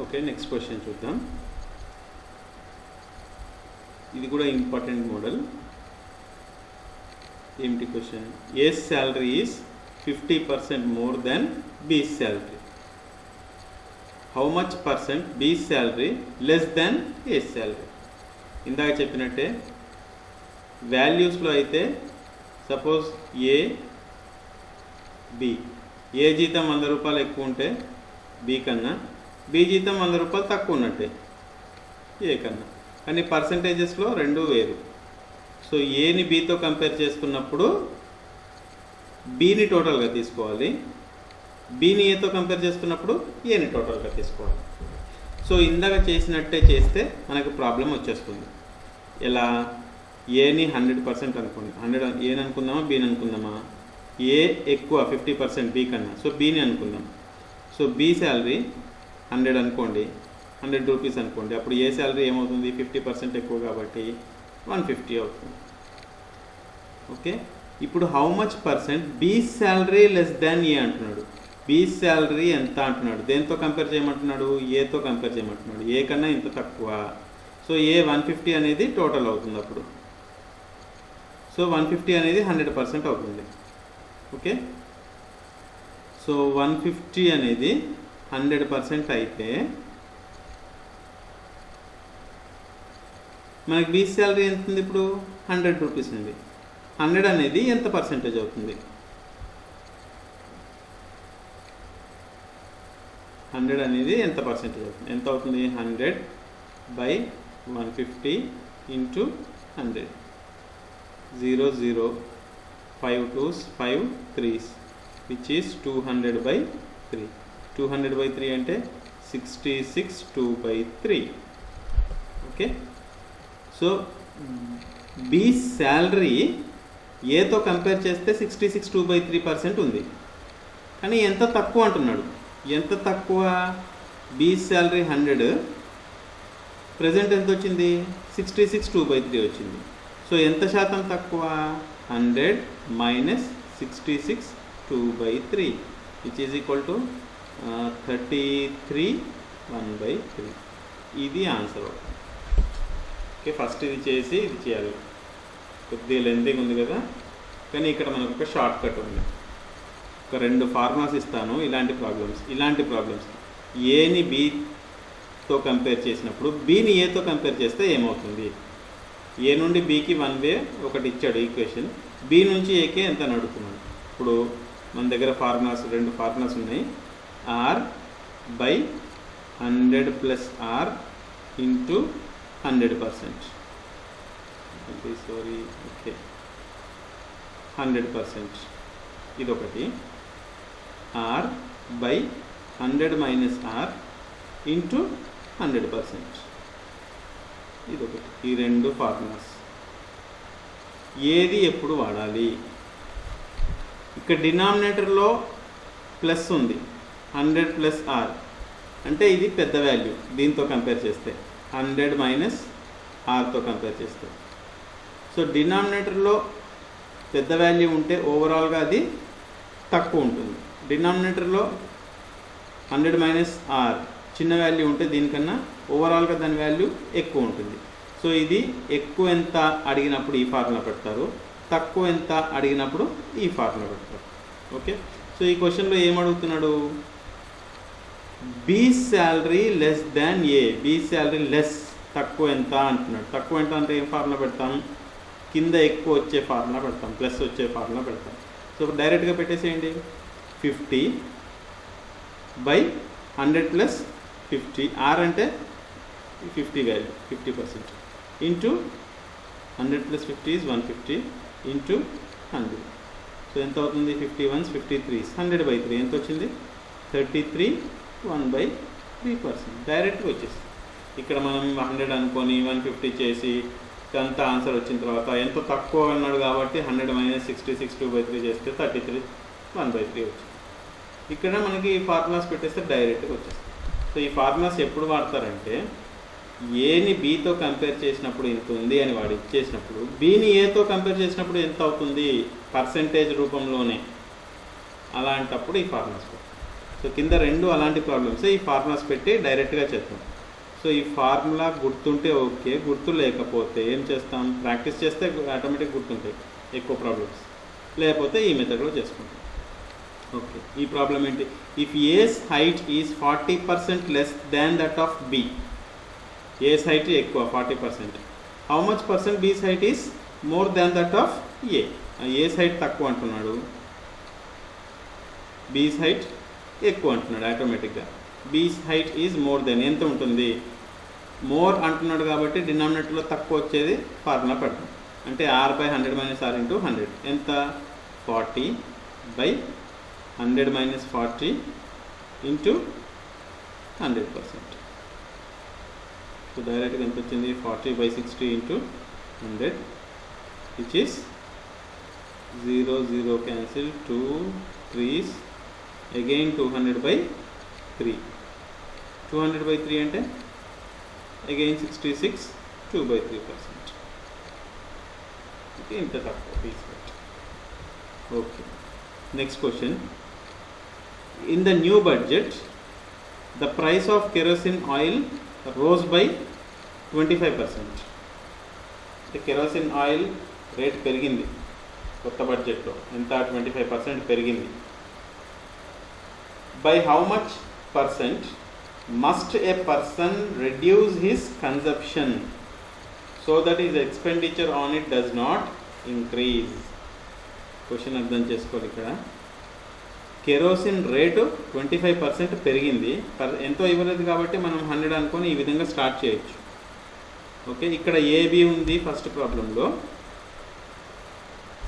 Okay, next question చూద్దాం. ఇది కూడా ఇంపార్టెంట్ మోడల్. ఏమిటి question? A salary is 50% more than B salary. How much percent B salary less than A salary. ఇందాక చెప్పినట్టే వాల్యూస్లో అయితే suppose A B, ఏ జీతం 100 రూపాయలు ఎక్కువ ఉంటే బి కన్నా, బి జీతం 100 రూపాయలు తక్కువ ఉన్నట్టే ఏ కన్నా. కానీ పర్సంటేజెస్లో రెండు వేరు. సో ఏని బీతో కంపేర్ చేసుకున్నప్పుడు బీని టోటల్గా తీసుకోవాలి, బీని ఏతో కంపేర్ చేసుకున్నప్పుడు ఏని టోటల్గా తీసుకోవాలి. సో ఇందాక చేసినట్టే చేస్తే మనకు ప్రాబ్లం వచ్చేస్తుంది. ఎలా? ఏని 100% అనుకోండి, 100 ఏని అనుకుందామా బీని అనుకుందామా? ఏ ఎక్కువ 50% బీ కన్నా, సో బీని అనుకుందాం. సో బీ శాలరీ 100 అనుకోండి, 100 రూపీస్ అనుకోండి. అప్పుడు ఏ శాలరీ ఏమవుతుంది? 50% ఎక్కువ కాబట్టి 150 అవుతుంది. ఓకే, ఇప్పుడు how much percent B salary less than A అంటున్నాడు. బీ శాలరీ ఎంత అంటున్నాడు? దేంతో కంపేర్ చేయమంటున్నాడు? ఏతో కంపేర్ చేయమంటున్నాడు. ఏ కన్నా ఇంత తక్కువ. సో ఏ 150 అనేది టోటల్ అవుతుంది అప్పుడు. సో 150 అనేది 100% అవుతుంది. ఓకే, సో 150 అనేది 100% అయితే మనకి బీ శాలరీ ఎంత ఉంది ఇప్పుడు? 100 రూపీస్ ఉంది. 100 అనేది ఎంత పర్సెంటేజ్ అవుతుంది? 100 అనేది ఎంత పర్సెంటేజ్ అవుతుంది? ఎంత అవుతుంది? 100/150 into 100. 0 0 5 2s 5 3s which is 200/3. 200/3 అంటే 66 2/3. ఓకే, సో బీ శాలరీ ఏతో కంపేర్ చేస్తే 66 2/3% ఉంది. కానీ ఎంత తక్కువ అంటున్నాడు. ఎంత తక్కువ? బీ శాలరీ 100, ప్రజెంట్ ఎంత వచ్చింది? 66 2/3 వచ్చింది. సో ఎంత శాతం తక్కువ? 100 minus 66 2/3 which is equal to 33 1/3. ఇది ఆన్సర్ అవుతుంది. ఓకే, ఫస్ట్ ఇది చేసి ఇది చేయాలి. కొద్దిగా లెంతీగా ఉంది కదా, కానీ ఇక్కడ మనకు ఒక షార్ట్ కట్ ఉంది. ఒక 2 ఫార్ములాస్ ఇస్తాను. ఇలాంటి ప్రాబ్లమ్స్ ఏని బీతో కంపేర్ చేసినప్పుడు బీని ఏతో కంపేర్ చేస్తే ఏమవుతుంది? ఏ నుండి బీకి 1 వే ఒకటి ఇచ్చాడు ఈక్వేషన్, బి నుంచి ఏకే ఎంత అని అడుగుతున్నాడు. ఇప్పుడు మన దగ్గర 2 ఫార్ములాస్ ఉన్నాయి. R/100 + R into 100%. ఓకే, 100% ఇదొకటి. R/100 - R ఇంటూ 100% ఇదొకటి. ఈ 2 ఫార్ములాస్ ఏది ఎప్పుడు వాడాలి? ఇక్కడ డినామినేటర్లో ప్లస్ ఉంది, 100 + R అంటే ఇది పెద్ద వాల్యూ దీంతో కంపేర్ చేస్తే, 100 - Rతో కంపేర్ చేస్తే. సో డినామినేటర్లో పెద్ద వాల్యూ ఉంటే ఓవరాల్గా అది తక్కువ ఉంటుంది. డినామినేటర్లో 100 - R చిన్న వాల్యూ ఉంటే దీనికన్నా ఓవరాల్గా దాని వాల్యూ ఎక్కువ ఉంటుంది. సో ఇది ఎక్కువ ఎంత అడిగినప్పుడు ఈ ఫార్ములా పెడతారు, తక్కువ ఎంత అడిగినప్పుడు ఈ ఫార్ములా పెడతారు. ఓకే, సో ఈ క్వశ్చన్లో ఏమడుగుతున్నాడు? B salary less than A. B salary less, తక్కువ ఎంత అంటున్నాడు. తక్కువ ఎంత అంటే ఏం ఫార్ములా పెడతాం? కింద ఎక్కువ వచ్చే ఫార్ములా పెడతాం, ప్లస్ వచ్చే ఫార్ములా పెడతాం. సో డైరెక్ట్గా పెట్టేసేయండి. 50/100 + 50. R అంటే 50 value, 50% into 100 + 50 is 150 into 100. So ఎంత అవుతుంది? 50 1s 53. 100/3 ఎంత వచ్చింది? 33 1/3%. డైరెక్ట్గా వచ్చేసి ఇక్కడ మనం 100 అనుకొని 150 చేసి అంత ఆన్సర్ వచ్చిన తర్వాత ఎంత తక్కువ అన్నాడు కాబట్టి 100 - 66 2/3 చేస్తే 33 1/3 వచ్చింది. ఇక్కడ మనకి ఈ ఫార్ములాస్ పెట్టేస్తే డైరెక్ట్గా వచ్చేస్తుంది. సో ఈ ఫార్ములాస్ ఎప్పుడు వాడతారంటే ఏని బీతో కంపేర్ చేసినప్పుడు ఇంత ఉంది అని వాడు ఇచ్చేసినప్పుడు, బీని ఏతో కంపేర్ చేసినప్పుడు ఎంత అవుతుంది పర్సెంటేజ్ రూపంలోనే, అలాంటప్పుడు ఈ ఫార్ములాస్. సో కింద రెండు అలాంటి ప్రాబ్లమ్స్, ఈ ఫార్ములాస్ పెట్టి డైరెక్ట్గా చేద్దాం. సో ఈ ఫార్ములా గుర్తుంటే ఓకే, గుర్తు లేకపోతే ఏం చేస్తాం, ప్రాక్టీస్ చేస్తే ఆటోమేటిక్ గుర్తుంటాయి ఎక్కువ ప్రాబ్లమ్స్, లేకపోతే ఈ మెథడ్లో చేసుకుంటాం. ఓకే, ఈ ప్రాబ్లం ఏంటి, if A's height is 40% less than that of B. A's height ఎక్కువ 40%, how much percent B's height is more than that of A. A's height తక్కువ అంటున్నాడు, బీస్ హైట్ ఎక్కువ అంటున్నాడు. ఆటోమేటిక్గా బీస్ హైట్ ఈజ్ మోర్ దెన్ ఎంత ఉంటుంది, మోర్ అంటున్నాడు కాబట్టి డినామినేటర్లో తక్కువ వచ్చేది ఫార్ములా పెడతాం. అంటే r/100 - r × 100 ఎంత, 40/100 - 40 × 100%. సో డైరెక్ట్గా ఎంత వచ్చింది, 40/60 × 100, which is 0 0 cancel, 2 3s, again 200/3. 200/3 అంటే అగైన్ 66, 2/3%. ఓకే, ఇంత తక్కువ B's height. Okay, next question. In the new budget the price of kerosene oil rose by 25%. అంటే కెరోసిన్ ఆయిల్ రేట్ పెరిగింది కొత్త బడ్జెట్లో, ఎంత, 25% పెరిగింది. By how much percent must A person reduce his consumption so that is expenditure on it does not increase. Question అర్థం చేసుకోవాలి. ఇక్కడ kerosene rate 25% పెరిగింది, ఎంతో ఇవ్వలేదు కాబట్టి మనం 100 అనుకొని ఈ విధంగా స్టార్ట్ చేయొచ్చు. ఓకే, ఇక్కడ ఏబి ఉంది ఫస్ట్ ప్రాబ్లంలో,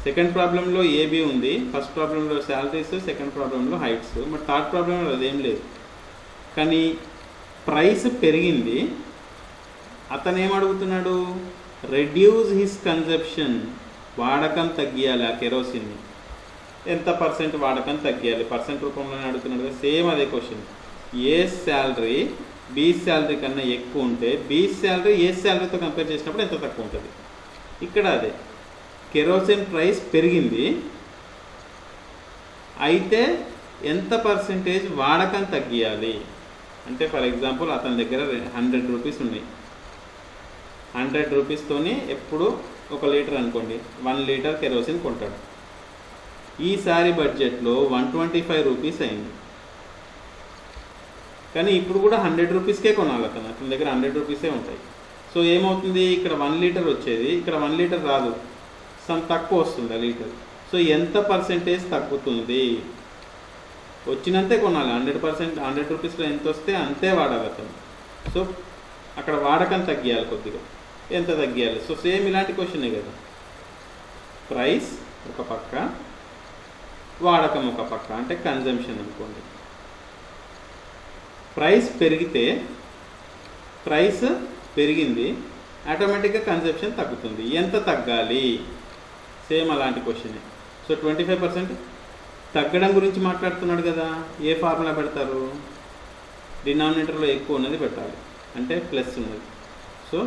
సెకండ్ ప్రాబ్లంలో ఏబి ఉంది, ఫస్ట్ ప్రాబ్లంలో శాలరీస్, సెకండ్ ప్రాబ్లంలో హైట్స్, మరి థర్డ్ ప్రాబ్లంలో అదేం లేదు. కానీ ప్రైస్ పెరిగింది, అతను ఏమడుగుతున్నాడు, రెడ్యూస్ హిస్ కన్జప్షన్, వాడకం తగ్గియాలి ఆ కెరోసిన్ని. ఎంత పర్సెంట్ వాడకం తగ్గియాలి, పర్సెంట్ రూపంలోనే అడుగుతున్నాడు కదా. సేమ్ అదే question. A salary B salary కన్నా ఎక్కువ ఉంటే బి శాలరీ ఏ శాలరీతో కంపేర్ చేసినప్పుడు ఎంత తక్కువ ఉంటుంది. ఇక్కడ అదే, కెరోసిన్ ప్రైస్ పెరిగింది, అయితే ఎంత పర్సెంటేజ్ వాడకం తగ్గియాలి అంటే, ఫర్ ఎగ్జాంపుల్ అతని దగ్గర 100 రూపీస్ ఉన్నాయి, 100 రూపీస్తోని ఎప్పుడు 1 లీటర్ అనుకోండి, 1 లీటర్ కెరోసిన్ కొంటాడు. ఈసారి బడ్జెట్లో 125 రూపీస్ అయింది, కానీ ఇప్పుడు కూడా 100 రూపీస్కే కొనాలి అతని దగ్గర 100 రూపీసే ఉంటాయి. సో ఏమవుతుంది, ఇక్కడ 1 లీటర్ వచ్చేది, ఇక్కడ 1 లీటర్ రాదు, సమ్ తక్కువ వస్తుంది ఆ లీటర్. సో ఎంత పర్సెంటేజ్ తగ్గుతుంది, వచ్చినంతే కొనాలి. 100%, 100 రూపీస్లో ఎంత వస్తే అంతే వాడాలి అతను. సో అక్కడ వాడకం తగ్గియాలి కొద్దిగా, ఎంత తగ్గియాలి. సో సేమ్ ఇలాంటి క్వశ్చనే కదా, ప్రైస్ ఒక పక్క, వాడకం ఒక పక్క, అంటే కన్జంప్షన్ అనుకోండి. ప్రైస్ పెరిగింది, ఆటోమేటిక్గా కన్జంప్షన్ తగ్గుతుంది, ఎంత తగ్గాలి, సేమ్ అలాంటి క్వశ్చనే. సో 25% తగ్గడం గురించి మాట్లాడుతున్నాడు కదా, ఏ ఫార్ములా పెడతారు, డినామినేటర్లో ఎక్కువ ఉన్నది పెట్టాలి, అంటే ప్లస్ ఉన్నది. So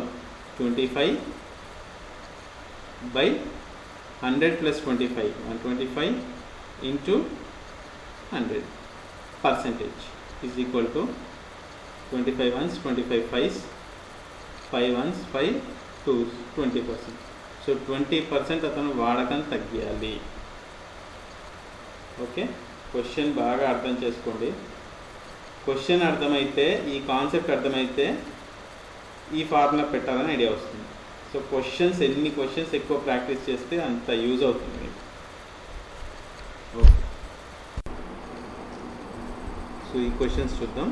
25/100 + 25, 125 × 100 percentage is equal to 25 ones, 25 5s, 5 ones, 5 2s, 20%. So 20% అతను వాడకం తగ్గియాలి. ఓకే, క్వశ్చన్ బాగా అర్థం చేసుకోండి. క్వశ్చన్ అర్థమైతే, ఈ కాన్సెప్ట్ అర్థమైతే ఈ ఫార్ములా పెట్టాలని ఐడియా వస్తుంది. సో ఎన్ని క్వశ్చన్స్ ఎక్కువ ప్రాక్టీస్ చేస్తే అంత యూజ్ అవుతుంది. ఓకే, సో ఈ క్వశ్చన్స్ చూద్దాం.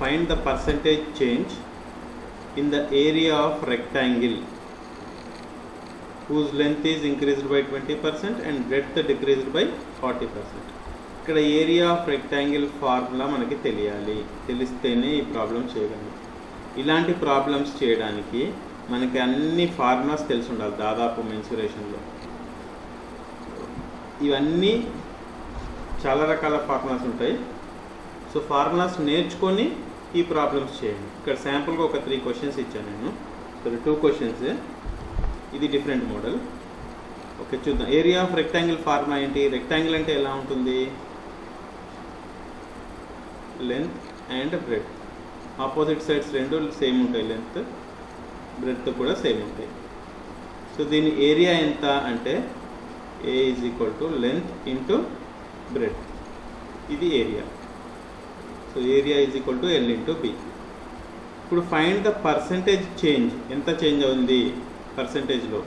Find the percentage change in the area of rectangle whose length is increased by 20% and breadth decreased by 40%. ఇక్కడ ఏరియా ఆఫ్ రెక్టాంగిల్ ఫార్ములా మనకి తెలిస్తేనే ఈ ప్రాబ్లం చేయగలం. ఇలాంటి ప్రాబ్లమ్స్ చేయడానికి మనకి అన్ని ఫార్ములాస్ తెలిసి ఉండాలి దాదాపు మెన్సురేషన్లో. ఇవన్నీ చాలా రకాల ఫార్ములాస్ ఉంటాయి. సో ఫార్ములాస్ నేర్చుకొని ఈ ప్రాబ్లమ్స్ చేయండి. ఇక్కడ శాంపుల్గా ఒక 3 క్వశ్చన్స్ ఇచ్చాను నేను. సో 2 క్వశ్చన్స్, ఇది డిఫరెంట్ మోడల్. ఓకే, చూద్దాం. ఏరియా ఆఫ్ రెక్టాంగిల్ ఫార్ములా ఏంటి, రెక్టాంగిల్ అంటే ఎలా ఉంటుంది, length and breadth. Opposite sides రెండు సేమ్ ఉంటాయి, లెంత్ బ్రెడ్త్ కూడా సేమ్ ఉంటాయి. సో దీని ఏరియా ఎంత అంటే A is equal to length into breadth, ఇది area. So area is equal to L into B. ఇప్పుడు ఫైండ్ ద పర్సంటేజ్ చేంజ్, ఎంత చేంజ్ అవుతుంది పర్సంటేజ్లో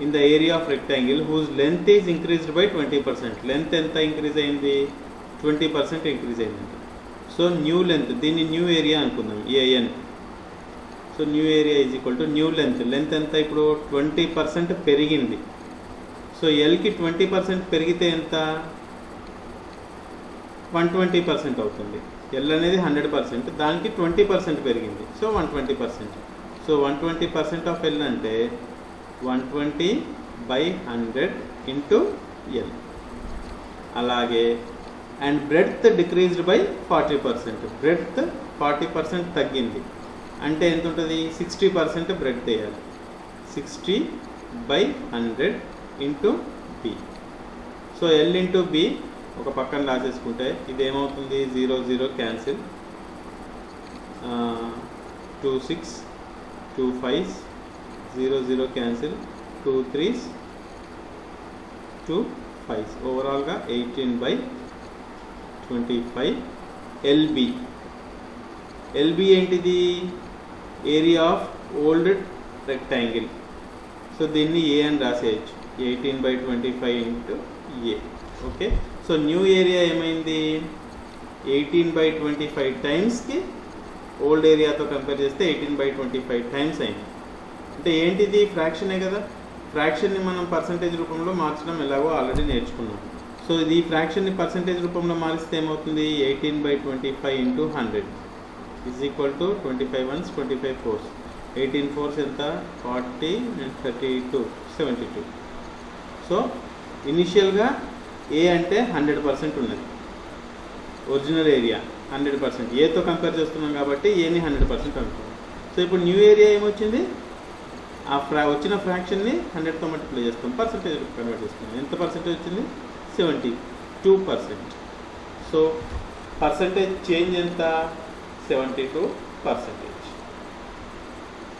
in the area of rectangle whose length is increased by 20%. Length ఎంత increase అయింది? 20% increase అయిందండి. So new length, దీన్ని new area అనుకుందాం, AN. So new area is equal to new length. Length ఎంత ఇప్పుడు 20% పెరిగింది. సో ఎల్కి 20% పెరిగితే ఎంత? 120% అవుతుంది. ఎల్ అనేది 100%, దానికి 20% పెరిగింది, సో 120%. సో 120% ఆఫ్ ఎల్ అంటే 120/100 ఇంటూ ఎల్. అలాగే and breadth decreased by 40%. Breadth 40% తగ్గింది అంటే ఎంత ఉంటుంది? 60% బ్రెడ్త్ వేయాలి. 60/100 into B. So L into B ఒక పక్కన రాసేసుకుంటే ఇది ఏమవుతుంది? 0 0 క్యాన్సిల్, 2 6 2 5 0 0 క్యాన్సిల్, 2 3s 2 5. ఓవరాల్గా 18/25 ఎల్బి. ఎల్బి ఏంటిది? Area of old rectangle. So దీన్ని ఏ అని రాసేయచ్చు, 18/25 ఇంటూ ఏ. ఓకే, సో న్యూ ఏరియా ఏమైంది? 18/25 టైమ్స్కి ఓల్డ్ ఏరియాతో కంపేర్ చేస్తే 18/25 టైమ్స్ అయింది. అంటే ఏంటిది? ఫ్రాక్షనే కదా. ఫ్రాక్షన్ని మనం పర్సంటేజ్ రూపంలో మార్చడం ఎలాగో ఆల్రెడీ నేర్చుకున్నాం. సో ఇది ఫ్రాక్షన్ని పర్సంటేజ్ రూపంలో మారిస్తే ఏమవుతుంది? 18/25 into 100 is equal to 25 1s 25 4s. 18 4s ఎంత? 40 and 32 72. సో ఇనిషియల్గా ఏ అంటే 100% ఉన్నది, ఒరిజినల్ ఏరియా 100%. ఏతో కంపేర్ చేస్తున్నాం కాబట్టి ఏని 100% అనుకున్నాం. సో ఇప్పుడు న్యూ ఏరియా ఏమొచ్చింది? ఆ వచ్చిన ఫ్రాక్షన్ని 100తో మల్టిప్లై చేస్తాం, పర్సంటేజ్ కన్వర్ట్ చేస్తాం. ఎంత పర్సంటేజ్ వచ్చింది? 72%. సో పర్సంటేజ్ చేంజ్ ఎంత? 72%.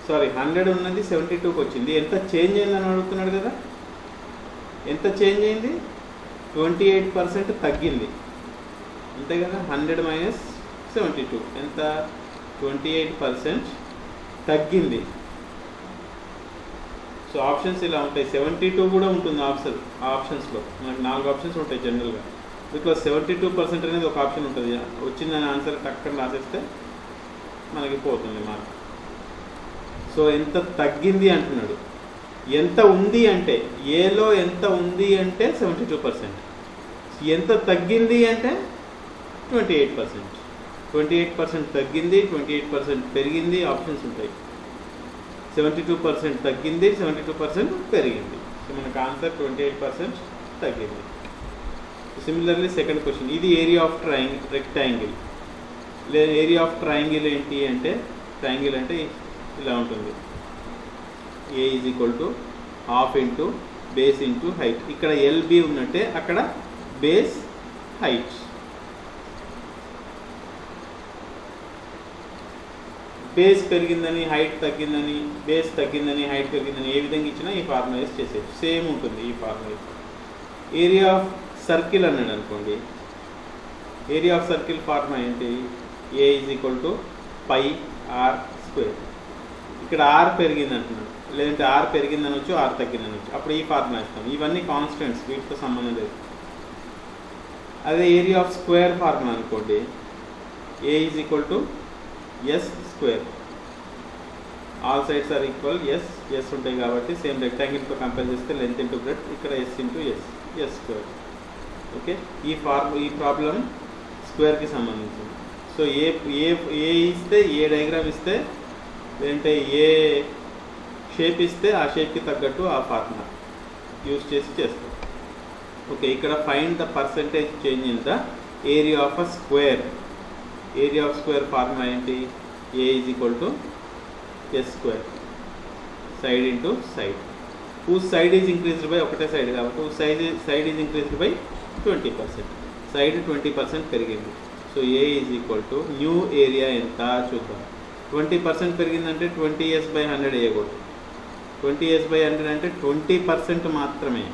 సారీ, 100 ఉన్నది 72కి వచ్చింది. ఎంత చేంజ్ అయిందని అడుగుతున్నాడు కదా. ఎంత చేంజ్ అయింది? 28% తగ్గింది, అంతే కదా. 100 మైనస్ 72 ఎంత? 28% తగ్గింది. సో ఆప్షన్స్ ఇలా ఉంటాయి. 72 కూడా ఉంటుంది ఆప్షన్స్లో. మనకు 4 ఆప్షన్స్ ఉంటాయి జనరల్గా. బికాస్ 72% అనేది ఒక ఆప్షన్ ఉంటుంది. వచ్చిందని ఆన్సర్ టక్కని రాసేస్తే మనకి పోతుంది మార్క్. సో ఎంత తగ్గింది అంటున్నాడు. ఎంత ఉంది అంటే ఏలో ఎంత ఉంది అంటే 72%. ఎంత తగ్గింది అంటే 28%. 28% తగ్గింది, 28% పెరిగింది, ఆప్షన్స్ ఉంటాయి. 72% తగ్గింది, 72% పెరిగింది. సో మనకు ఆన్సర్ 28% తగ్గింది. సిమిలర్లీ సెకండ్ క్వశ్చన్, ఇది area of rectangle. Area of triangle ఏంటి అంటే, ట్రయాంగిల్ అంటే ఇలా ఉంటుంది. A is equal to half into base into height. ఇక్కడ ఎల్బి ఉన్నట్టే అక్కడ బేస్ హైట్. బేస్ పెరిగిందని హైట్ తగ్గిందని, బేస్ తగ్గిందని హైట్ పెరిగిందని ఏ విధంగా ఇచ్చినా ఈ ఫార్ములా యూస్ చేసేది సేమ్ ఉంటుంది ఈ ఫార్ములా. ఏరియా ఆఫ్ సర్కిల్ అన్నాడు అనుకోండి. ఏరియా ఆఫ్ సర్కిల్ ఫార్ములా ఏంటి? A is equal to pi r square. ఇక్కడ ఆర్ పెరిగింది అంటున్నాడు, లేదంటే ఆర్ పెరిగింది అనొచ్చు, ఆర్ తగ్గింది అనొచ్చు. అప్పుడు ఈ ఫార్ములా ఇస్తాం. ఇవన్నీ కాన్స్టెంట్స్, వీటితో సంబంధం లేదు. అదే ఏరియా ఆఫ్ స్క్వేర్ ఫార్ములా అనుకోండి. A is equal to s square. All sides are equal, s ఉంటాయి కాబట్టి సేమ్ రెక్టాంగిల్తో కంపేర్ చేస్తే లెంత్ ఇంటూ బ్రెడ్త్, ఇక్కడ s into s square. Okay, ఈ ప్రాబ్లం స్క్వేర్కి సంబంధించింది. సో ఏ ఇస్తే, ఏ డయాగ్రామ్ ఇస్తే, లేదంటే ఏ షేప్ ఇస్తే ఆ షేప్కి తగ్గట్టు ఆ ఫార్ములా యూజ్ చేసి చేస్తాం. ఓకే, ఇక్కడ find the percentage change in the area of a square. Area of square formula ఏంటి? A is equal to s square, side into side. Whose side is increased by, ఒకటే side కాబట్టి whose side is increased by 20%. Side 20% పెరిగింది. So so A is equal to new area ఎంత చూద్దాం. 20% పెరిగిందంటే 20s/100 వేయకూడదు. 20s/100 అంటే 20% మాత్రమే.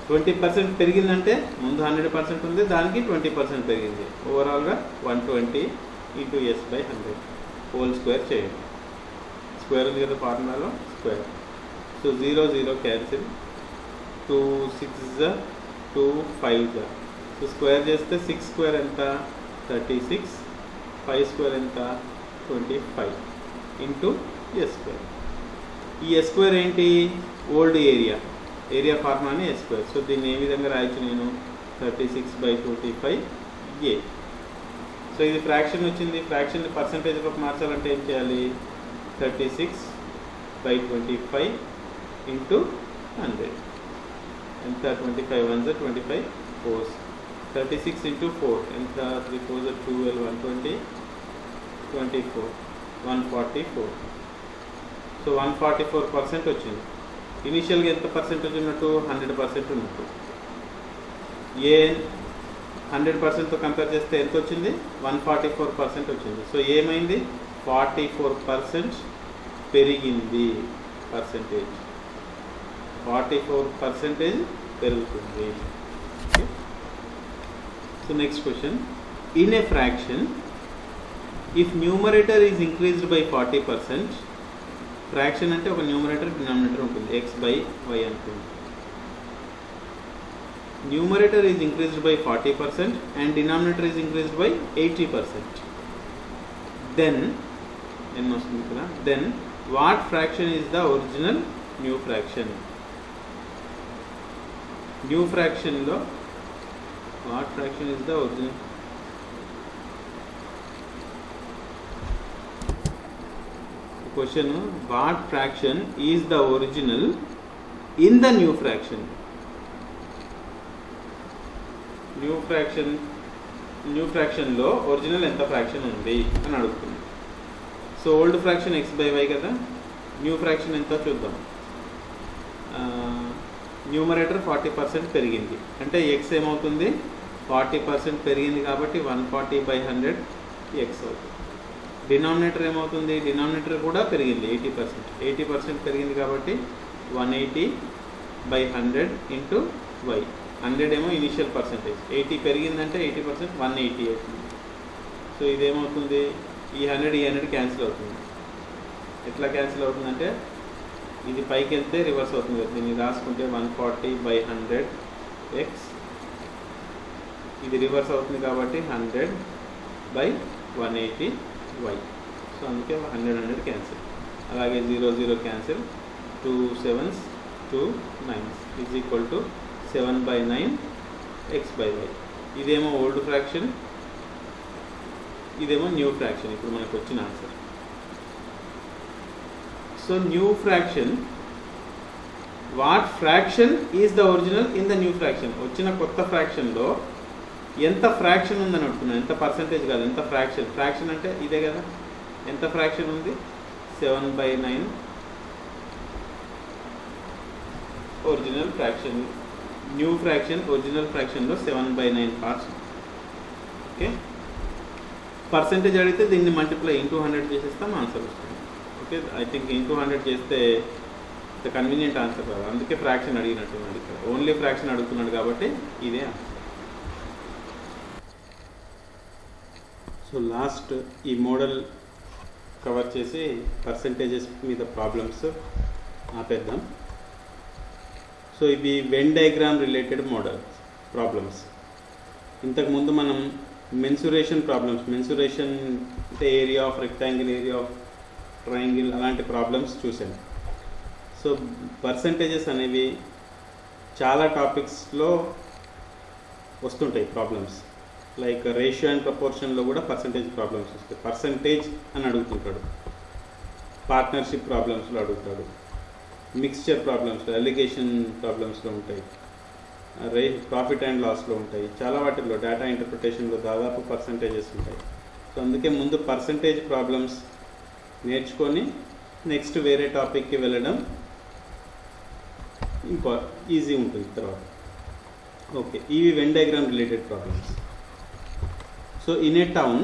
20% పెరిగిందంటే ముందు 100% ఉంది, దానికి 20% పెరిగింది. ఓవరాల్గా 120 × s/100 హోల్ స్క్వేర్ చేయండి. స్క్వేర్ ఉంది కదా ఫార్ములాలో, square. So 0 0 cancel, 2 6 2 5. So square చేస్తే 6 స్క్వేర్ ఎంత 36, 5 స్క్వేర్ ఎంత 25 ఇంటూ ఎస్ స్క్వేర్. ఈ ఎస్ స్క్వేర్ ఏంటి? ఓల్డ్ ఏరియా ఫార్ములాని ఎస్ స్క్వేర్. సో దీన్ని ఏ విధంగా రాయొచ్చు నేను? 36/25 ఏ. సో ఇది ఫ్రాక్షన్ వచ్చింది. ఫ్రాక్షన్ని పర్సంటేజ్లోకి మార్చాలంటే ఏం చేయాలి? 36/25 ఇంటూ 100 ఎంత? 25 1s 25 4s. 36 ఇంటూ 4 ఎంత? 3 4s 12 120 24 144. సో 144% వచ్చింది. ఇనీషియల్గా ఎంత పర్సెంటేజ్ ఉన్నట్టు? 100% ఉన్నట్టు. ఏ 100%తో కంపేర్ చేస్తే ఎంత వచ్చింది? 144% వచ్చింది. సో ఏమైంది? 44% పెరిగింది. పర్సెంటేజ్ 44% పెరుగుతుంది. So next question. In a fraction, if numerator is increased by 40%, fraction అంటే ఒక న్యూమరేటర్ డినామినేటర్ ఉంటుంది, x/y అనుకుంటుంది. Numerator is increased by 40% and denominator is increased by 80%. Then ఎన్ని వస్తుంది కదా? Then what fraction is the original new fraction? New ఫ్రాక్షన్లో what fraction is the original? Question, what fraction is the original in the new fraction? New ఫ్రాక్షన్లో original ఎంత fraction ఉంది అని అడుగుతుంది. So old fraction x/y కదా. New fraction ఎంత చూద్దాం. Numerator 40% పెరిగింది అంటే x ఏమవుతుంది? 40% పెరిగింది కాబట్టి 140/100 x అవుతుంది. డినామినేటర్ ఏమవుతుంది? డినామినేటర్ కూడా పెరిగింది 80% పెరిగింది కాబట్టి 180/100 ఇంటూ y. 100 ఏమో ఇనిషియల్ పర్సంటేజ్, 80 పెరిగిందంటే 80% 180 అవుతుంది. సో ఇదేమవుతుంది? ఈ 100 క్యాన్సిల్ అవుతుంది. ఎట్లా క్యాన్సిల్ అవుతుందంటే ఇది పైకి వెళ్తే రివర్స్ అవుతుంది. దీన్ని రాసుకుంటే 140/100 x, ఇది రివర్స్ అవుతుంది కాబట్టి 100/180 y. సో అందుకే 100 క్యాన్సిల్. అలాగే 0 0 cancel, 2 7s 2 9s is equal to 7/9 x/y. ఇదేమో ఓల్డ్ ఫ్రాక్షన్, ఇదేమో న్యూ ఫ్రాక్షన్. ఇప్పుడు మనకు వచ్చిన answer. So new fraction, what fraction is the original in the new fraction? వచ్చిన కొత్త ఫ్రాక్షన్లో ఎంత ఫ్రాక్షన్ ఉందని అడుగుతున్నాను, ఎంత పర్సంటేజ్ కాదు, ఎంత ఫ్రాక్షన్. ఫ్రాక్షన్ అంటే ఇదే కదా. ఎంత ఫ్రాక్షన్ ఉంది? 7/9 original fraction. New fraction original ఫ్రాక్షన్లో 7/9 పార్ట్స్. ఓకే, పర్సంటేజ్ అడిగితే దీన్ని మల్టిప్లై ఇంటూ 100 చేసేస్తాం, ఆన్సర్ వస్తుంది. ఓకే, ఐ థింక్ ఇంటూ 100 చేస్తే కన్వీనియంట్ ఆన్సర్ కాదు, అందుకే ఫ్రాక్షన్ అడిగినట్టున్నాడు. ఇక్కడ ఓన్లీ ఫ్రాక్షన్ అడుగుతున్నాడు కాబట్టి ఇదే ఆన్సర్. సో లాస్ట్ ఈ మోడల్ కవర్ చేసి పర్సంటేజెస్ మీద ప్రాబ్లమ్స్ ఆపేద్దాం. సో ఇవి Venn diagram related model problems. ఇంతకుముందు మనం మెన్సురేషన్ ప్రాబ్లమ్స్, మెన్సురేషన్ అంటే area of rectangle, area of triangle, అలాంటి ప్రాబ్లమ్స్ చూసాం. సో పర్సంటేజెస్ అనేవి చాలా టాపిక్స్లో వస్తుంటాయి ప్రాబ్లమ్స్. లైక్ రేషియో అండ్ ప్రపోర్షన్లో కూడా పర్సంటేజ్ ప్రాబ్లమ్స్ వస్తాయి. పర్సంటేజ్ అని అడుగుతుంటాడు, పార్ట్నర్షిప్ ప్రాబ్లమ్స్లో అడుగుతాడు, మిక్స్చర్ ప్రాబ్లమ్స్లో, అలిగేషన్ ప్రాబ్లమ్స్లో ఉంటాయి, ప్రాఫిట్ అండ్ లాస్లో ఉంటాయి. చాలా వాటిల్లో డేటా ఇంటర్ప్రిటేషన్లో దాదాపు పర్సంటేజెస్ ఉంటాయి. సో అందుకే ముందు పర్సంటేజ్ ప్రాబ్లమ్స్ నేర్చుకొని నెక్స్ట్ వేరే టాపిక్కి వెళ్ళడం ఈజీ ఉంటుంది తర్వాత. ఓకే, ఇవి Venn diagram related problems. So in a town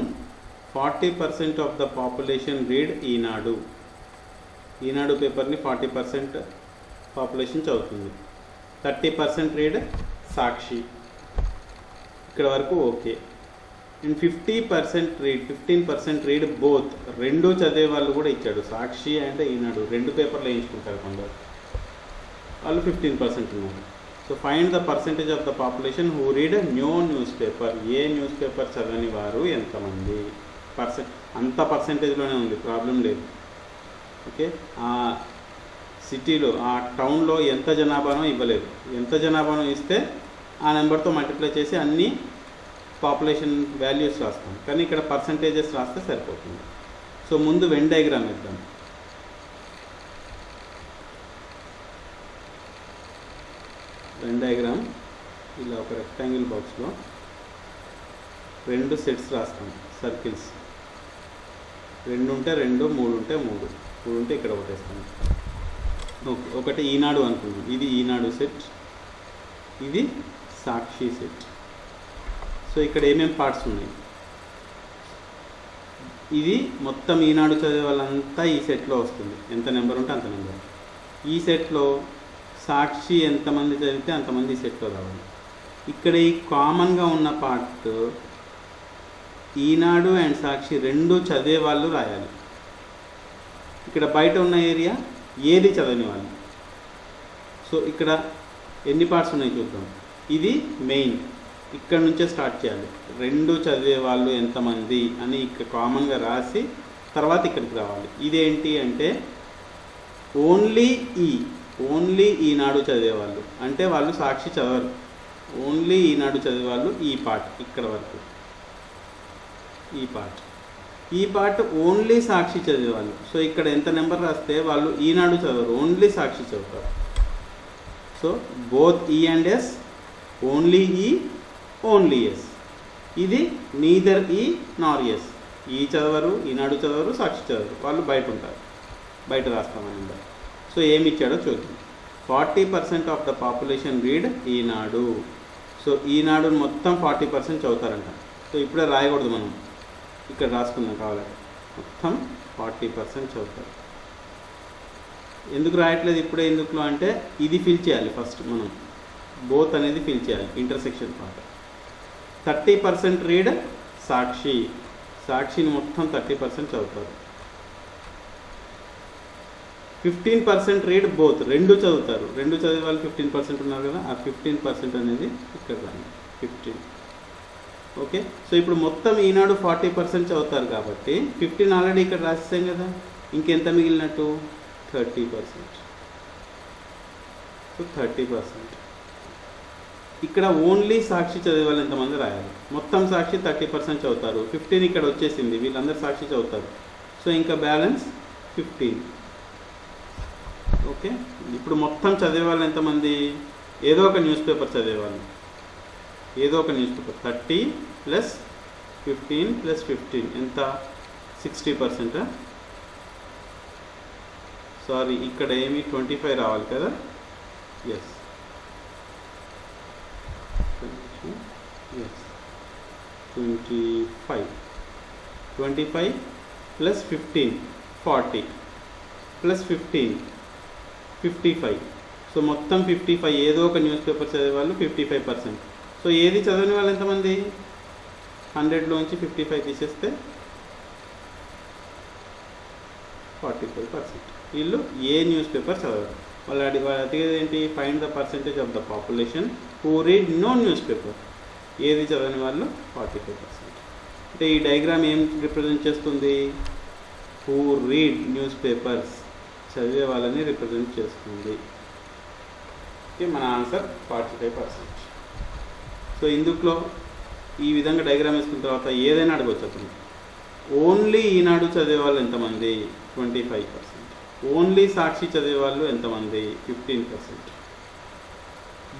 40% of the population read Eenadu. Eenadu పేపర్ని 40% పాపులేషన్ చదువుతుంది. 30% రీడ్ సాక్షి. ఇక్కడ వరకు ఓకే. And 15% read both. రెండు చదివే వాళ్ళు కూడా ఇచ్చాడు. సాక్షి అంటే ఈనాడు రెండు పేపర్లు వేయించుకుంటారు కొందరు, వాళ్ళు 15% ఉన్నారు. So find the percentage of the population who read new news paper. A news paper చదవని వారు ఎంతమంది? అంత పర్సెంటేజ్లోనే ఉంది, ప్రాబ్లం లేదు. ఓకే, ఆ సిటీలో ఆ టౌన్లో ఎంత జనాభానో ఇవ్వలేదు. ఎంత జనాభానో ఇస్తే ఆ నెంబర్తో మల్టిప్లై చేసి అన్ని పాపులేషన్ వాల్యూస్ రాస్తాం, కానీ ఇక్కడ పర్సంటేజెస్ రాస్తే సరిపోతుంది. సో ముందు వెన్ డయాగ్రామ్ ఇద్దాం. వెన్ డయాగ్రామ్ ఇలా ఒక రెక్టాంగిల్ బాక్స్లో 2 సెట్స్ రాస్తాం, సర్కిల్స్. 2 ఉంటే 2, 3 ఉంటే 3, 3 ఉంటే ఇక్కడ ఒకటేస్తాం. ఓకే, ఒకటి ఈనాడు అనుకుందాం. ఇది ఈనాడు సెట్, ఇది సాక్షి సెట్. సో ఇక్కడ ఏమేమి పార్ట్స్ ఉన్నాయి? ఇది మొత్తం ఈనాడు చదివే వాళ్ళంతా ఈ సెట్లో వస్తుంది. ఎంత నెంబర్ ఉంటే అంత నెంబర్. ఈ సెట్లో సాక్షి ఎంతమంది చదివితే అంతమంది ఈ సెట్లో రావాలి. ఇక్కడ ఈ కామన్గా ఉన్న పార్ట్ ఈనాడు అండ్ సాక్షి రెండు చదివే వాళ్ళు రాయాలి. ఇక్కడ బయట ఉన్న ఏరియా ఏది చదవని వాళ్ళు. సో ఇక్కడ ఎన్ని పార్ట్స్ ఉన్నాయి చూద్దాం. ఇది మెయిన్, ఇక్కడ నుంచే స్టార్ట్ చేయాలి. రెండు చదివే వాళ్ళు ఎంతమంది అని ఇక్కడ కామన్గా రాసి తర్వాత ఇక్కడికి రావాలి. ఇదేంటి అంటే ఓన్లీ ఈనాడు చదివేవాళ్ళు, అంటే వాళ్ళు సాక్షి చదవరు. ఓన్లీ ఈనాడు చదివేవాళ్ళు ఈ పార్ట్ ఇక్కడ వరకు. ఈ పార్ట్ ఓన్లీ సాక్షి చదివేవాళ్ళు. సో ఇక్కడ ఎంత నెంబర్ రాస్తే వాళ్ళు ఈనాడు చదవరు, ఓన్లీ సాక్షి చదువుతారు. సో బోత్ ఈ అండ్ ఎస్, ఓన్లీ ఈ, ఓన్లీ ఎస్. ఇది నీదర్ ఈ నార్ ఎస్. ఈ చదవరు, ఈనాడు చదవరు, సాక్షి చదవరు, వాళ్ళు బయట ఉంటారు. బయట రాస్తామని. సో ఏమి ఇచ్చాడో చూద్దాం. 40% of the population read Eenadu. So Eenadu మొత్తం 40% చదువుతారంట. సో ఇప్పుడే రాయకూడదు, మనం ఇక్కడ రాసుకుందాం కావాలంటే. మొత్తం 40% చదువుతారు. ఎందుకు రాయట్లేదు ఇప్పుడే? ఎందుకు అంటే ఇది ఫిల్ చేయాలి ఫస్ట్. మనం బోత్ అనేది ఫిల్ చేయాలి, ఇంటర్సెక్షన్ పార్ట్. 30% రీడ్ సాక్షి. సాక్షిని మొత్తం 30% చదువుతారు. 15% రీడ్ బోత్. రెండు చదువుతారు. రెండు చదివే వాళ్ళు 15% ఉన్నారు కదా, ఆ 15% అనేది ఇక్కడ రాండి, 15. ఓకే, సో ఇప్పుడు మొత్తం ఈనాడు 40% చదువుతారు కాబట్టి 15 ఆల్రెడీ ఇక్కడ రాసేసాం కదా, ఇంకెంత మిగిలినట్టు? 30%. సో 30%. ఇక్కడ ఓన్లీ సాక్షి చదివే వాళ్ళు ఎంతమంది రాయాలి? మొత్తం సాక్షి 30% చదువుతారు, 15 ఇక్కడ వచ్చేసింది, వీళ్ళందరూ సాక్షి చదువుతారు. సో ఇంకా బ్యాలెన్స్ 15. ఓకే, ఇప్పుడు మొత్తం చదివే వాళ్ళు ఎంతమంది? ఏదో ఒక న్యూస్ పేపర్ చదివేవాళ్ళు, ఏదో ఒక న్యూస్ పేపర్. 30 + 15 + 15 ఎంత? 60%. సారీ, ఇక్కడ ఏమి 25 రావాలి కదా. ఎస్, 25 + 15 40 + 15 55. సో మొత్తం 55. ఏదో ఒక న్యూస్ పేపర్ చదివేవాళ్ళు 55%. సో ఏది చదవని వాళ్ళు ఎంతమంది? 100లోంచి 55 తీసేస్తే 45%. వీళ్ళు ఏ న్యూస్ పేపర్ చదవరు. వాళ్ళు అడిగేది ఏంటి? Find the percentage of the population who read no newspaper. ఏది చదవని వాళ్ళు 45%. అంటే ఈ డయాగ్రామ్ ఏం రిప్రజెంట్ చేస్తుంది? హూ రీడ్ న్యూస్ పేపర్స్, చదివే వాళ్ళని రిప్రజెంట్ చేస్తుంది. ఓకే, మన ఆన్సర్ 45%. సో ఇందులో ఈ విధంగా డయాగ్రామ్ వేసుకున్న తర్వాత ఏదైనా అడగవచ్చు అతను. ఓన్లీ ఈనాడు చదివే వాళ్ళు ఎంతమంది? 25%. ఓన్లీ సాక్షి చదివే వాళ్ళు ఎంతమంది? 15%.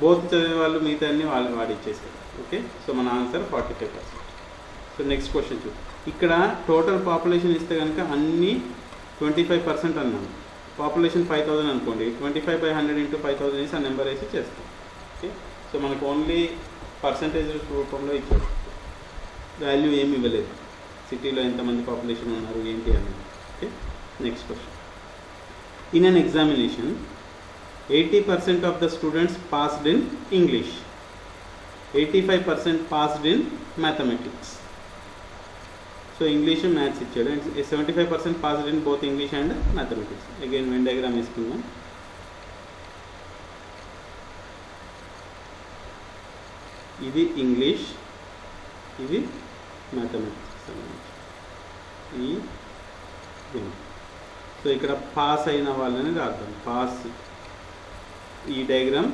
బోత్ చదివే వాళ్ళు మిగతా అన్ని వాళ్ళు వాడిచ్చేసారు. ఓకే, సో మన ఆన్సర్ 45%. సో నెక్స్ట్ క్వశ్చన్ చూద్దాం. ఇక్కడ టోటల్ పాపులేషన్ ఇస్తే కనుక అన్నీ 25% అన్నాను. పాపులేషన్ 5000 అనుకోండి, 25/100 × 5000 వేసి ఆ నెంబర్ వేసి చేస్తాం. ఓకే, సో మనకు ఓన్లీ పర్సంటేజ్ రూపంలో ఇచ్చాడు. వాల్యూ ఏమి ఇవ్వలేదు, సిటీలో ఎంతమంది పాపులేషన్ ఉన్నారు ఏంటి అని. Okay, next question. In an examination 80% of the students passed in English, 85% passed in mathematics. So English maths ఇచ్చాడు and 75% passed in both English and mathematics. Again Venn diagram వేసుకుందాం. ఇది ఇంగ్లీష్, ఇది మ్యాథమెటిక్స్ ఈ. So ఇక్కడ pass అయిన వాళ్ళని రాద్దాం. Pass, ఈ డయాగ్రామ్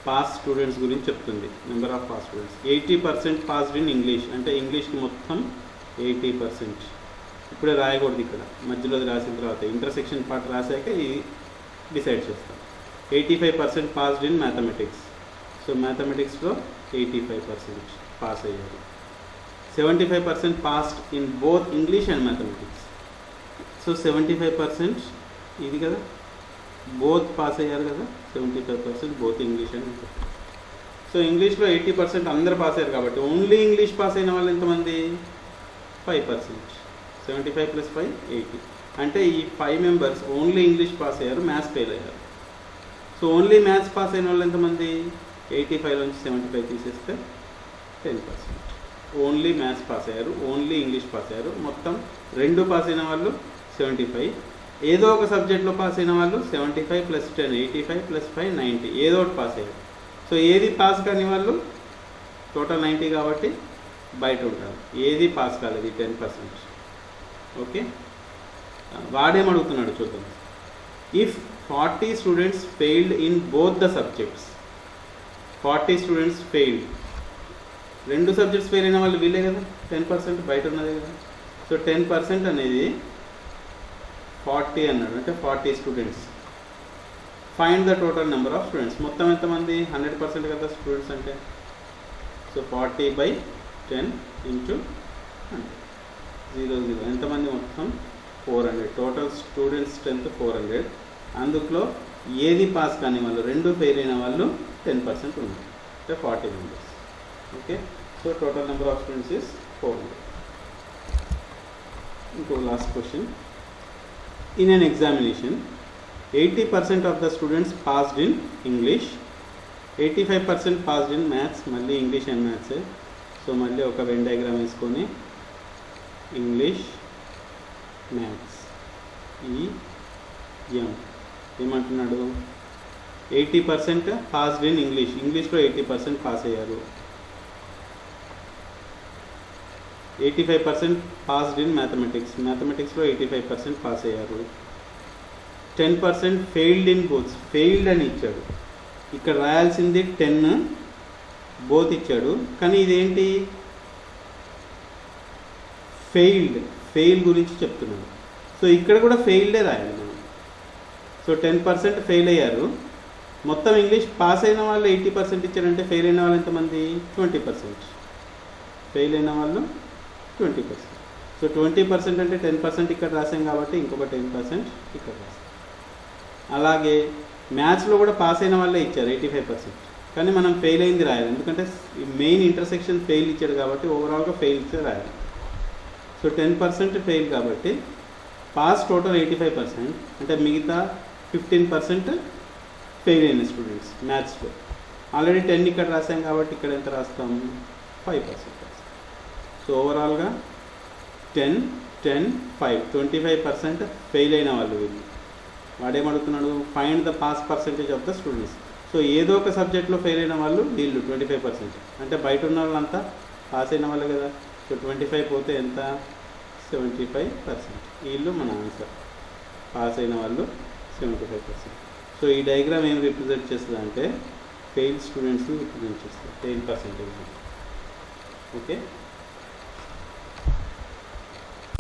పాస్ స్టూడెంట్స్ గురించి చెప్తుంది. Number of pass students 80% passed in English, అంటే ఇంగ్లీష్కి మొత్తం 80%. ఇప్పుడే రాయకూడదు, ఇక్కడ మధ్యలో రాసిన తర్వాత ఇంటర్సెక్షన్ పార్ట్ రాశాక ఇది డిసైడ్ చేస్తాం. 85% పాస్డ్ ఇన్ మ్యాథమెటిక్స్. సో మ్యాథమెటిక్స్లో 85% పాస్ అయ్యారు. 75% passed in both English and mathematics. So 75% ఇది కదా, బోత్ పాస్ అయ్యారు కదా, 75% both English and mathematics. So ఇంగ్లీష్లో 80% అందరు పాస్ అయ్యారు కాబట్టి ఓన్లీ ఇంగ్లీష్ పాస్ అయిన వాళ్ళు ఎంతమంది? 5%. 75 + 5 80. అంటే ఈ 5 మెంబర్స్ ఓన్లీ ఇంగ్లీష్ పాస్ అయ్యారు, మ్యాథ్స్ ఫెయిల్ అయ్యారు. సో ఓన్లీ మ్యాథ్స్ పాస్ అయిన వాళ్ళు ఎంతమంది? 85 నుంచి 75 తీసేస్తే 10%. ఓన్లీ మ్యాథ్స్ పాస్ అయ్యారు, ఓన్లీ ఇంగ్లీష్ పాస్ అయ్యారు. మొత్తం 2 పాస్ అయిన వాళ్ళు 75. ఏదో ఒక సబ్జెక్ట్లో పాస్ అయిన వాళ్ళు 75 + 10 85 + 5 90. ఏదో ఒకటి పాస్ అయ్యారు. సో ఏది పాస్ కాని వాళ్ళు టోటల్ 90 కాబట్టి బయట ఉంటారు. ఏది పాస్ కాలేదు, 10%. ఓకే, వాడేమడుగుతున్నాడు చూద్దాం. If 40 students failed in both the subjects, 40 students failed, 2 subjects fail అయిన వాళ్ళు వీళ్ళే కదా, 10% బయట ఉన్నదే కదా. సో 10% అనేది 40 అన్నాడు, అంటే 40 students. Find the total number of students. మొత్తం ఎంతమంది? 100% కదా స్టూడెంట్స్ అంటే. సో 40/10 × 100. 0 ఎంతమంది? మొత్తం 400. Total students strength 400. అందులో ఏది పాస్ కాని వాళ్ళు, 2 ఫెయిల్ అయిన వాళ్ళు 10% ఉన్నారు, అంటే 40 members. Okay, so total number of students is 400. ఇంకో last question. In an examination, 80% of the students passed in English, 85% passed in maths. మళ్ళీ ఇంగ్లీష్ అండ్ మ్యాథ్స్. సో మళ్ళీ ఒక వెన్ డయాగ్రామ్ వేసుకొని ఇంగ్లీష్ మ్యాథ్స్ ఏమంటున్నాడు? 80% పాస్డ్ ఇన్ ఇంగ్లీష్, ఇంగ్లీష్లో 80% pass అయ్యారు. 85% passed in mathematics, మ్యాథమెటిక్స్లో 85% pass అయ్యారు. 10% failed in both, failed అని ఇచ్చాడు. ఇక్కడ రాయాల్సింది 10 బోత్ ఇచ్చాడు, కానీ ఇదేంటి? ఫెయిల్ గురించి చెప్తున్నాడు. సో ఇక్కడ కూడా ఫెయిల్డే రాయాలి మనం. సో 10% ఫెయిల్ అయ్యారు. మొత్తం ఇంగ్లీష్ పాస్ అయిన వాళ్ళు 80% ఇచ్చారంటే ఫెయిల్ అయిన వాళ్ళు ఎంతమంది? 20%. ఫెయిల్ అయిన వాళ్ళు 20%. సో 20% అంటే 10% ఇక్కడ రాసాం కాబట్టి ఇంకొక 10% ఇక్కడ రాసాం. అలాగే మ్యాథ్స్లో కూడా పాస్ అయిన వాళ్ళే ఇచ్చారు 85%, కానీ మనం ఫెయిల్ అయింది రాయాలి, ఎందుకంటే మెయిన్ ఇంటర్సెక్షన్ ఫెయిల్ ఇచ్చాడు కాబట్టి ఓవరాల్గా ఫెయిల్ ఇచ్చే రాయాలి. సో 10% ఫెయిల్ కాబట్టి పాస్ టోటల్ 85%, అంటే మిగతా 15% ఫెయిల్ అయిన స్టూడెంట్స్ మ్యాథ్స్లో. ఆల్రెడీ 10 ఇక్కడ రాసాం కాబట్టి ఇక్కడ ఎంత రాస్తాము? 5% రాస్తాం. సో ఓవరాల్గా 10, 10, 5 25% ఫెయిల్ అయిన వాళ్ళు వీళ్ళు. వాడేమడుగుతున్నాడు? Find the pass percentage of the students. So ఏదో ఒక సబ్జెక్ట్లో ఫెయిల్ అయిన వాళ్ళు వీళ్ళు 25%, అంటే బయట ఉన్న వాళ్ళంతా పాస్ అయిన వాళ్ళు కదా. సో 25 పోతే ఎంత? 75%. వీళ్ళు మన ఆన్సర్. పాస్ అయిన వాళ్ళు 75%. సో ఈ డయాగ్రామ్ ఏం రిప్రజెంట్ చేస్తుంది అంటే ఫెయిల్ స్టూడెంట్స్ని రిప్రజెంట్ చేస్తుంది, ఫెయిల్ పర్సెంటేజ్. ఓకే.